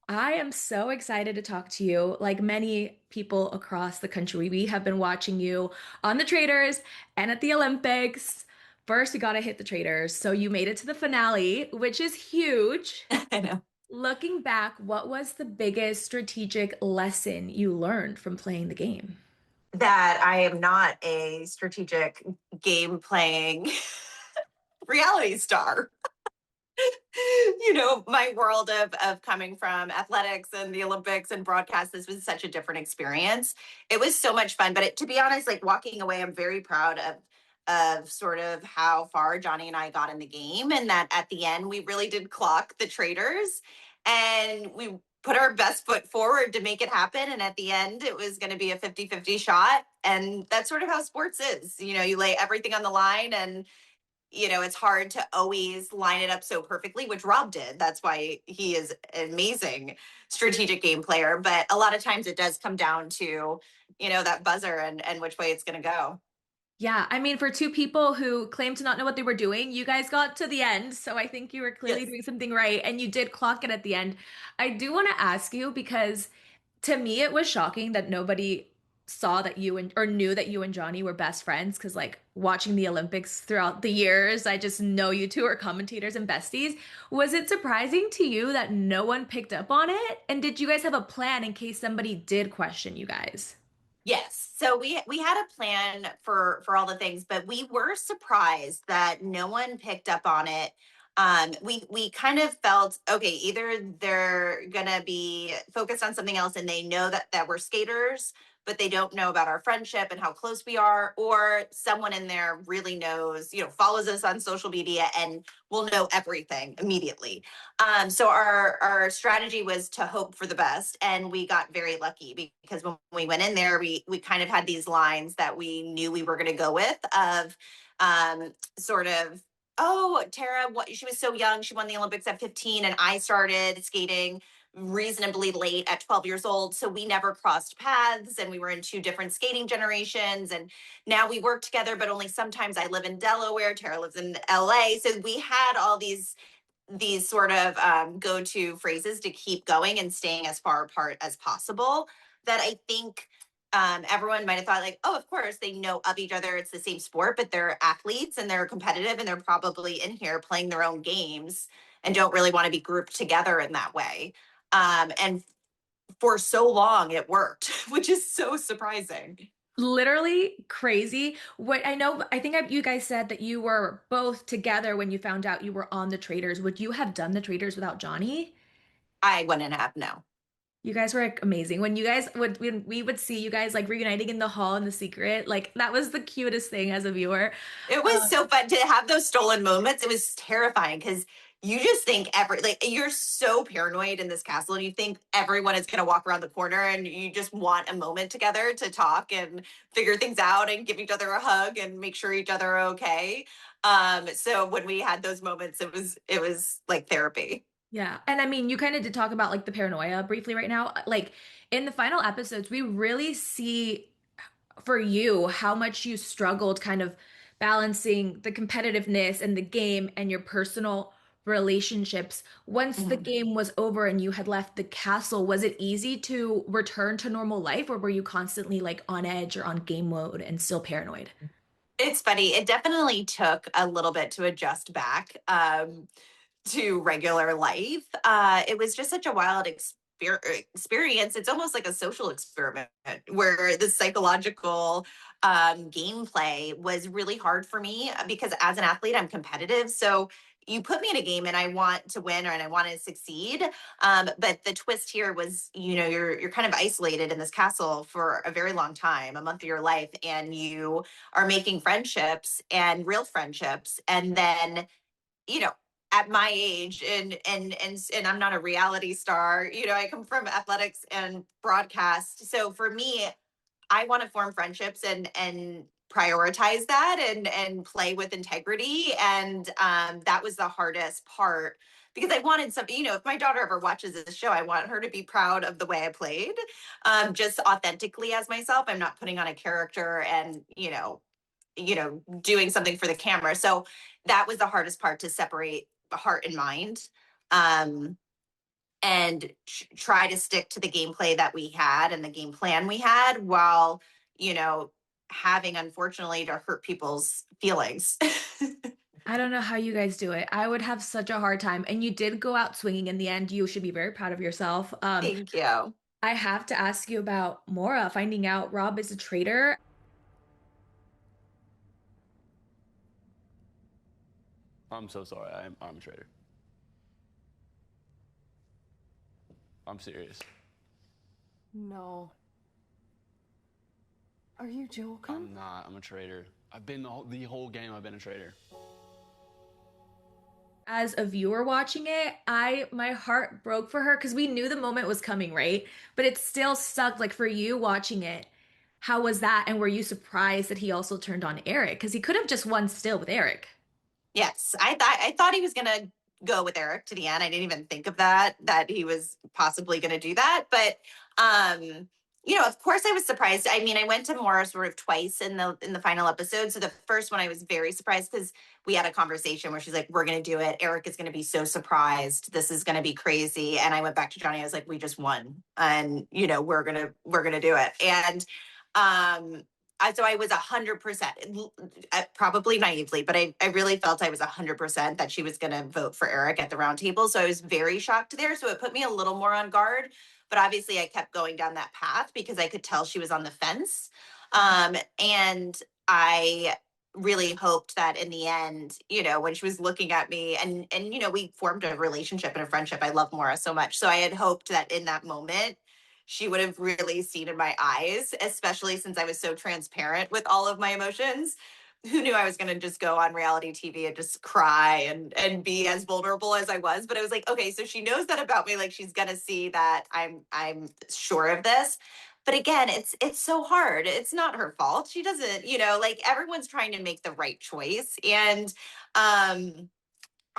I am so excited to talk to you. Like many people across the country, we have been watching you on the Traitors and at the Olympics. First, you got to hit the Traitors. So you made it to the finale, which is huge. I know. Looking back, what was the biggest strategic lesson you learned from playing the game? That I am not a strategic game playing reality star. My world of coming from athletics and the Olympics and broadcast, this was such a different experience. It was so much fun, but to be honest, like walking away, I'm very proud of sort of how far Johnny and I got in the game, and that at the end we really did clock the traitors, and we put our best foot forward to make it happen. And at the end, it was going to be a 50-50 shot. And that's sort of how sports is. You lay everything on the line, and it's hard to always line it up so perfectly, which Rob did. That's why he is an amazing strategic game player. But a lot of times it does come down to, that buzzer and which way it's going to go. Yeah, I mean, for two people who claim to not know what they were doing, you guys got to the end. So I think you were clearly Yes. doing something right and you did clock it at the end. I do want to ask you because to me it was shocking that nobody saw that you and or knew that you and Johnny were best friends because like watching the Olympics throughout the years, I just know you two are commentators and besties. Was it surprising to you that no one picked up on it? And did you guys have a plan in case somebody did question you guys? Yes. So we had a plan for all the things, but we were surprised that no one picked up on it. We kind of felt okay. Either they're gonna be focused on something else, and they know that we're skaters, but they don't know about our friendship and how close we are, or someone in there really knows, follows us on social media and will know everything immediately. So our strategy was to hope for the best, and we got very lucky because when we went in there, we kind of had these lines that we knew we were going to go with of sort of. Oh, Tara, she was so young. She won the Olympics at 15, and I started skating reasonably late at 12 years old. So we never crossed paths, and we were in two different skating generations. And now we work together, but only sometimes. I live in Delaware. Tara lives in LA. So we had all these sort of go-to phrases to keep going and staying as far apart as possible, that I think everyone might have thought like, oh, of course they know of each other, it's the same sport, but they're athletes and they're competitive and they're probably in here playing their own games and don't really want to be grouped together in that way. And for so long it worked, which is so surprising. Literally crazy. What I know, you guys said that you were both together when you found out you were on the Traitors. Would you have done the Traitors without Johnny? I wouldn't have, no. You guys were like amazing. When we would see you guys like reuniting in the hall in the secret, like that was the cutest thing as a viewer. It was Uh, so fun to have those stolen moments. It was terrifying because you just think you're so paranoid in this castle, and you think everyone is going to walk around the corner, and you just want a moment together to talk and figure things out and give each other a hug and make sure each other are okay. So when we had those moments, it was like therapy. yeah. And I mean, you kind of did talk about like the paranoia briefly right now. Like in the final episodes, we really see for you how much you struggled kind of balancing the competitiveness and the game and your personal relationships. Once the Mhm. game was over and you had left the castle, was it easy to return to normal life or were you constantly like on edge or on game mode and still paranoid? It's funny. It definitely took a little bit to adjust back. To regular life. It was just such a wild experience. It's almost like a social experiment where the psychological gameplay was really hard for me because as an athlete, I'm competitive. So you put me in a game and I want to win and I want to succeed. But the twist here was, you're kind of isolated in this castle for a very long time, a month of your life, and you are making friendships and real friendships. And then you know at my age and I'm not a reality star. I come from athletics and broadcast, so for me, I want to form friendships and prioritize that and play with integrity. And that was the hardest part because I wanted something, if my daughter ever watches this show, I want her to be proud of the way I played, just authentically as myself. I'm not putting on a character and doing something for the camera. So that was the hardest part, to separate heart and mind. Um, and try to stick to the gameplay that we had and the game plan we had while, you know, having unfortunately to hurt people's feelings. I don't know how you guys do it. I would have such a hard time. And you did go out swinging in the end. You should be very proud of yourself. Thank you. I have to ask you about Maura finding out Rob is a traitor. I'm so sorry. I'm a traitor. I'm serious. No. Are you joking? I'm not. I'm a traitor. I've been the whole game. I've been a traitor. As a viewer watching it, I my heart broke for her because we knew the moment was coming, right? But it still sucked. Like for you watching it, how was that? And were you surprised that he also turned on Eric? Because he could have just won still with Eric. Yes, I thought he was gonna go with Eric to the end. I didn't even think of that he was possibly gonna do that. But of course I was surprised. I mean, I went to Maura sort of twice in the final episode. So the first one I was very surprised because we had a conversation where she's like, "We're gonna do it. Eric is gonna be so surprised. This is gonna be crazy." And I went back to Johnny. I was like, "We just won, and we're gonna do it." And um so I was 100%, probably naively, but I really felt I was 100% that she was going to vote for Eric at the round table. So I was very shocked there. So it put me a little more on guard. But obviously, I kept going down that path because I could tell she was on the fence. And I really hoped that in the end, when she was looking at me and we formed a relationship and a friendship. I love Maura so much. So I had hoped that in that moment, she would have really seen in my eyes, especially since I was so transparent with all of my emotions. Who knew I was going to just go on reality TV and just cry and be as vulnerable as I was? But I was like, okay, so she knows that about me. Like she's going to see that I'm sure of this. But again, it's so hard. It's not her fault. She doesn't, like everyone's trying to make the right choice, and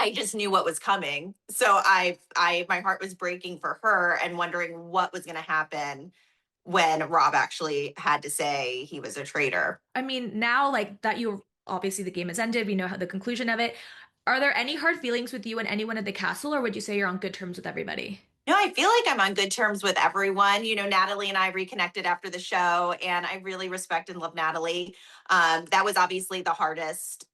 I just knew what was coming. So my heart was breaking for her and wondering what was going to happen when Rob actually had to say he was a traitor. I mean, now like that you obviously the game has ended, we know how the conclusion of it. Are there any hard feelings with you and anyone at the castle, or would you say you're on good terms with everybody? No, I feel like I'm on good terms with everyone. Natalie and I reconnected after the show, and I really respect and love Natalie. That was obviously the hardest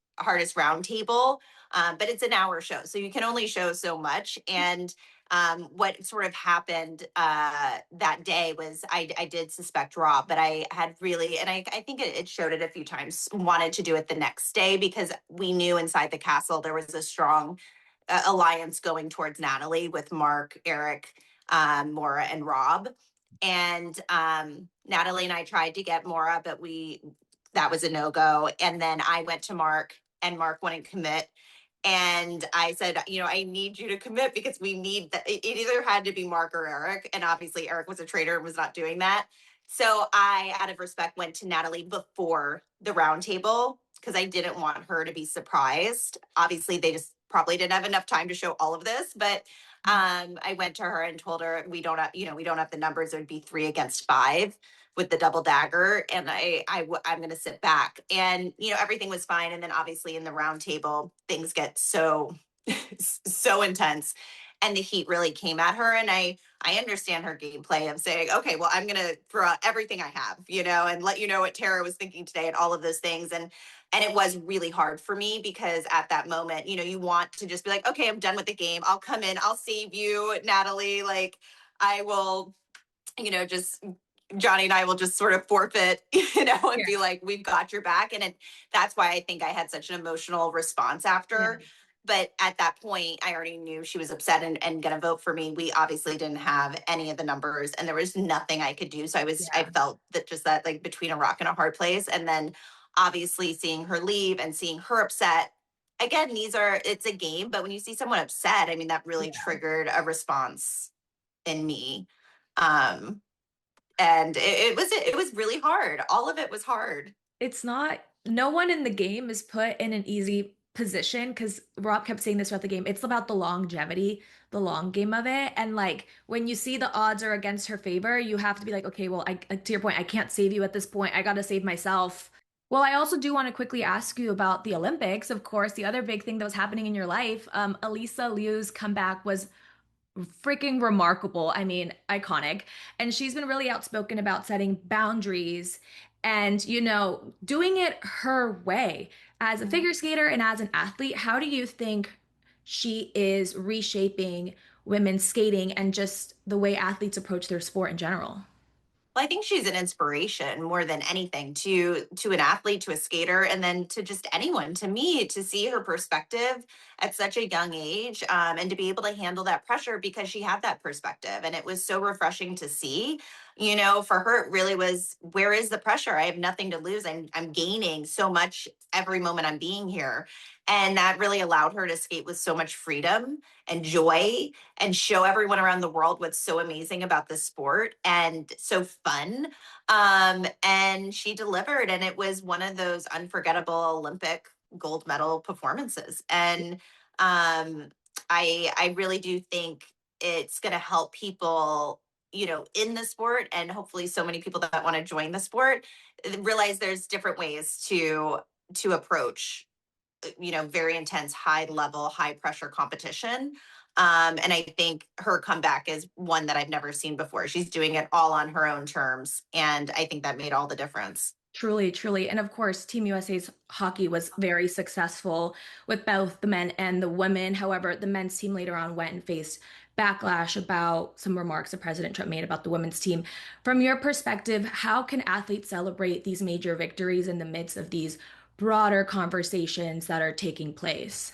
round table, but it's an hour show, so you can only show so much. And what sort of happened that day was I did suspect Rob, but I had really, and I think it showed it a few times, wanted to do it the next day because we knew inside the castle there was a strong alliance going towards Natalie with Mark, Eric, Maura, and Rob. And Natalie and I tried to get Maura, but that was a no go. And then I went to Mark, and Mark wouldn't commit. And I said, I need you to commit because we need that. It either had to be Mark or Eric. And obviously, Eric was a traitor and was not doing that. So I, out of respect, went to Natalie before the roundtable because I didn't want her to be surprised. Obviously, they just probably didn't have enough time to show all of this, but I went to her and told her we don't have, we don't have the numbers. It would be 3 against 5 with the double dagger, and I'm going to sit back, and everything was fine. And then obviously in the round table, things get so so intense, and the heat really came at her. And I understand her gameplay of saying, okay, well, I'm going to throw out everything I have, and let you know what Tara was thinking today and all of those things. And it was really hard for me because at that moment, you want to just be like, okay, I'm done with the game. I'll come in. I'll save you, Natalie. Like I will, just Johnny and I will just sort of forfeit, and Yeah. be like, we've got your back. And that's why I think I had such an emotional response after. Yeah. But at that point, I already knew she was upset and going to vote for me. We obviously didn't have any of the numbers, and there was nothing I could do. So I Yeah. felt that like between a rock and a hard place. And then obviously seeing her leave and seeing her upset. Again, it's a game, but when you see someone upset, I mean, that really Yeah. triggered a response in me. Um, and it was really hard. All of it was hard. It's not, no one in the game is put in an easy position because Rob kept saying this throughout the game. It's about the longevity, the long game of it. And like when you see the odds are against her favor, you have to be like, okay, well, to your point, I can't save you at this point. I got to save myself. Well, I also do want to quickly ask you about the Olympics. Of course, the other big thing that was happening in your life, Alysa Liu's comeback was freaking remarkable. I mean, iconic. And she's been really outspoken about setting boundaries and, doing it her way. As a figure skater and as an athlete, how do you think she is reshaping women's skating and just the way athletes approach their sport in general? Well, I think she's an inspiration more than anything to an athlete, to a skater, and then to just anyone. To me, to see her perspective at such a young age, and to be able to handle that pressure because she had that perspective, and it was so refreshing to see. For her, it really was. Where is the pressure? I have nothing to lose. I'm gaining so much every moment I'm being here, and that really allowed her to skate with so much freedom and joy and show everyone around the world what's so amazing about this sport and so fun. And she delivered, and it was one of those unforgettable Olympic gold medal performances. And I really do think it's going to help people, in the sport, and hopefully so many people that want to join the sport realize there's different ways to approach very intense, high level, high pressure competition. And I think her comeback is one that I've never seen before. She's doing it all on her own terms. And I think that made all the difference. Truly, truly. And of course, Team USA's hockey was very successful with both the men and the women. However, the men's team later on went and faced backlash about some remarks that President Trump made about the women's team. From your perspective, how can athletes celebrate these major victories in the midst of these broader conversations that are taking place?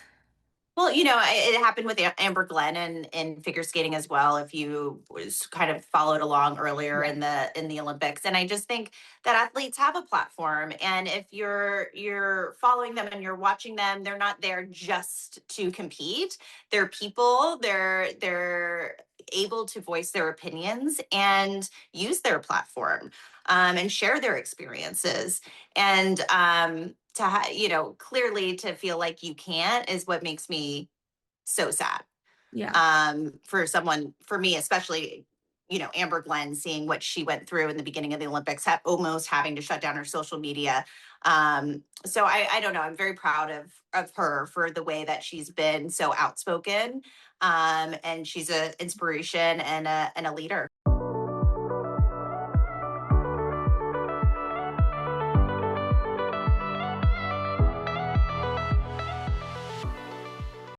Well, it happened with Amber Glenn and in figure skating as well. If you was kind of followed along earlier Yeah. in the Olympics, and I just think that athletes have a platform, and if you're following them and you're watching them, they're not there just to compete. They're people. They're able to voice their opinions and use their platform, and share their experiences. And clearly to feel like you can't is what makes me so sad. Yeah. For me especially, Amber Glenn, seeing what she went through in the beginning of the Olympics, almost having to shut down her social media. So I don't know, I'm very proud of her for the way that she's been so outspoken, and she's an inspiration and a leader.